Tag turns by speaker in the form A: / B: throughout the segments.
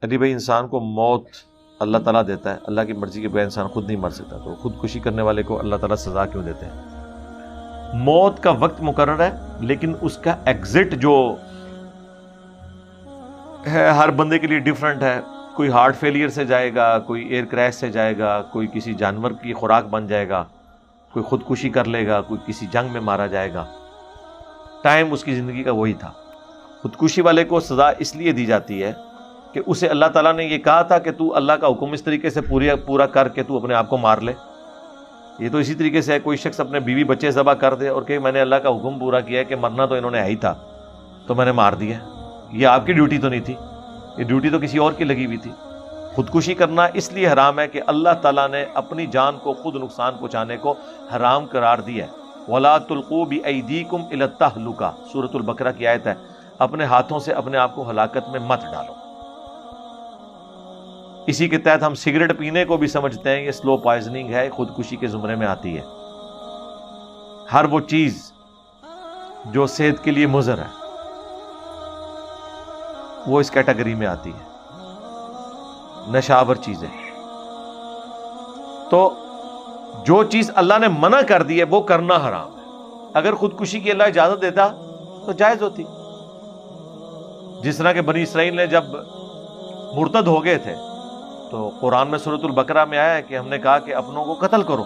A: علی بھائی انسان کو موت اللہ تعالیٰ دیتا ہے، اللہ کی مرضی کے بغیر انسان خود نہیں مر سکتا، تو خودکشی کرنے والے کو اللہ تعالیٰ سزا کیوں دیتے ہیں؟ موت کا وقت مقرر ہے، لیکن اس کا ایگزٹ جو ہے ہر بندے کے لیے ڈیفرنٹ ہے. کوئی ہارٹ فیلئر سے جائے گا، کوئی ایئر کریش سے جائے گا، کوئی کسی جانور کی خوراک بن جائے گا، کوئی خودکشی کر لے گا، کوئی کسی جنگ میں مارا جائے گا. ٹائم اس کی زندگی کا وہی تھا. خودکشی والے کو سزا اس لیے دی جاتی ہے کہ اسے اللہ تعالیٰ نے یہ کہا تھا کہ تو اللہ کا حکم اس طریقے سے پورا کر کے تو اپنے آپ کو مار لے. یہ تو اسی طریقے سے ہے، کوئی شخص اپنے بیوی بچے ذبح کر دے اور کہ میں نے اللہ کا حکم پورا کیا ہے کہ مرنا تو انہوں نے ہے ہی تھا تو میں نے مار دیا. یہ آپ کی ڈیوٹی تو نہیں تھی، یہ ڈیوٹی تو کسی اور کی لگی ہوئی تھی. خودکشی کرنا اس لیے حرام ہے کہ اللہ تعالیٰ نے اپنی جان کو خود نقصان پہنچانے کو حرام قرار دیا ہے. وَلَا تُلْقُوا بِأَيْدِيكُمْ إِلَى التَّهْلُكَةِ سورۃ البقرہ کی آیت ہے. اپنے ہاتھوں سے اپنے آپ کو ہلاکت میں مت ڈالو. اسی کے تحت ہم سگریٹ پینے کو بھی سمجھتے ہیں یہ سلو پوائزننگ ہے، خودکشی کے زمرے میں آتی ہے. ہر وہ چیز جو صحت کے لیے مضر ہے وہ اس کیٹیگری میں آتی ہے، نشاور چیزیں. تو جو چیز اللہ نے منع کر دی ہے وہ کرنا حرام ہے. اگر خودکشی کی اللہ اجازت دیتا تو جائز ہوتی. جس طرح کہ بنی اسرائیل نے جب مرتد ہو گئے تھے تو قرآن میں سورۃ البقرہ میں آیا ہے کہ ہم نے کہا کہ اپنوں کو قتل کرو.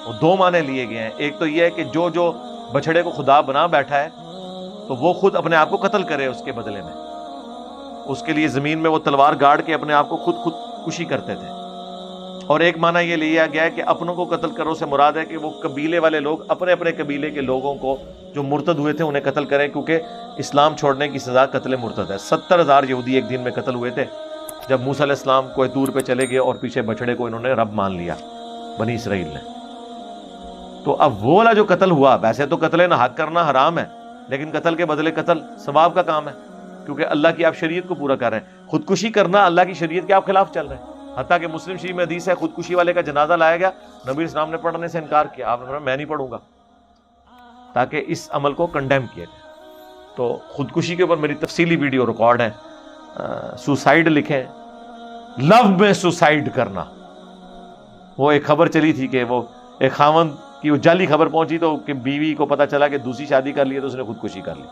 A: وہ دو معنی لیے گئے ہیں. ایک تو یہ ہے کہ جو بچڑے کو خدا بنا بیٹھا ہے تو وہ خود اپنے آپ کو قتل کرے اس کے بدلے میں. اس کے لیے زمین میں وہ تلوار گاڑ کے اپنے آپ کو خودکشی کرتے تھے. اور ایک معنی یہ لیا گیا ہے کہ اپنوں کو قتل کرو سے مراد ہے کہ وہ قبیلے والے لوگ اپنے اپنے قبیلے کے لوگوں کو جو مرتد ہوئے تھے انہیں قتل کریں، کیونکہ اسلام چھوڑنے کی سزا قتل مرتد ہے. 70,000 یہودی ایک دن میں قتل ہوئے تھے جب موسیٰ علیہ السلام کوہ طور پہ چلے گئے اور پیچھے بچڑے کو انہوں نے رب مان لیا بنی اسرائیل نے. تو اب وہ والا جو قتل ہوا، ویسے تو قتل ناحق کرنا حرام ہے، لیکن قتل کے بدلے قتل ثواب کا کام ہے کیونکہ اللہ کی آپ شریعت کو پورا کر رہے ہیں. خودکشی کرنا اللہ کی شریعت کے آپ خلاف چل رہے ہیں. حتیٰ کہ مسلم شریف میں حدیث ہے خودکشی والے کا جنازہ لایا گیا، نبی اسلام نے پڑھنے سے انکار کیا. آپ نے فرمایا میں نہیں پڑھوں گا، تاکہ اس عمل کو کنڈیم کیا جائے. تو خودکشی کے اوپر میری تفصیلی ویڈیو ریکارڈ ہے. سوسائڈ لکھیں، لو میں سوسائڈ کرنا. وہ ایک خبر چلی تھی کہ وہ ایک خاوند کی وہ جعلی خبر پہنچی تو کہ بیوی کو پتا چلا کہ دوسری شادی کر لی ہے تو اس نے خودکشی کر لی.